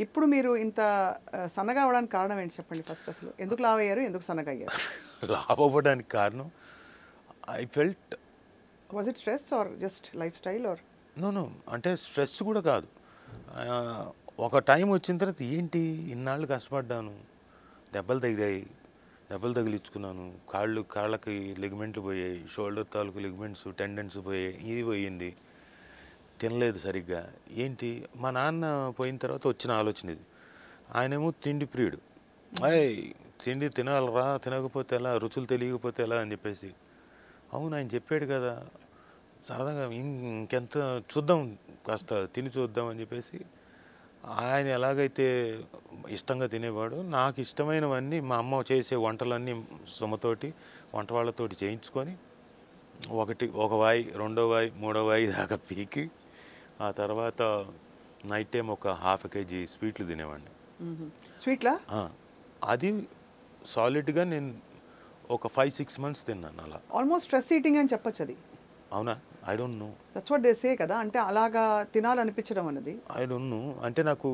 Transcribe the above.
ఇప్పుడు మీరు ఇంత సన్నగా అవ్వడానికి కారణం ఏంటి చెప్పండి ఫస్ట్ అసలు? ఎందుకు లావయ్యారు? ఎందుకు సన్నగా అయ్యారు? లావ్ అవ్వడానికి కారణం I felt was it stress or just lifestyle or? No no అంటే స్ట్రెస్ కూడా కాదు. ఆహ్, ఒక టైం వచ్చిన తర్వాత ఏంటి ఇన్నాళ్ళు కష్టపడ్డాను, దెబ్బలు తగిలాయి, దెబ్బలు తగిలించుకున్నాను, కాళ్ళకి లిగమెంట్లు పోయాయి, షోల్డర్ తాలూకు లిగమెంట్స్ టెండెన్స్ పోయాయి, ఇది పోయింది, తినలేదు సరిగ్గా. ఏంటి మా నాన్న పోయిన తర్వాత వచ్చిన ఆలోచన ఇది. ఆయనేమో తిండి ప్రియుడు. అయ్ తిండి తినాలరా, తినకపోతే ఎలా, రుచులు తెలియకపోతే ఎలా అని చెప్పేసి. అవును ఆయన చెప్పాడు కదా, సరదాగా ఇంకెంత చూద్దాం, కాస్త తిని చూద్దాం అని చెప్పేసి ఆయన ఎలాగైతే ఇష్టంగా తినేవాడు, నాకు ఇష్టమైనవన్నీ మా అమ్మ చేసే వంటలన్నీ సుమతోటి వంట వాళ్ళతోటి చేయించుకొని ఒక వాయి, రెండో వాయి, మూడో వాయి దాకా పీకి ఆ తర్వాత నైట్ టైం ఒక హాఫ్ కేజీ స్వీట్లు తినేవాడిని. స్వీట్లా? ఆ, అది సాలిడ్గా నేను ఒక 5-6 మంత్స్ తిన్నాను అలా. ఆల్మోస్ట్ స్ట్రెస్ ఈటింగ్ అని చెప్పొచ్చు అది. అవునా? I don't know. That's what they say కదా, అంటే అలాగా తినాలనిపించడం అన్నది. ఐ డోంట్ నో అంటే నాకు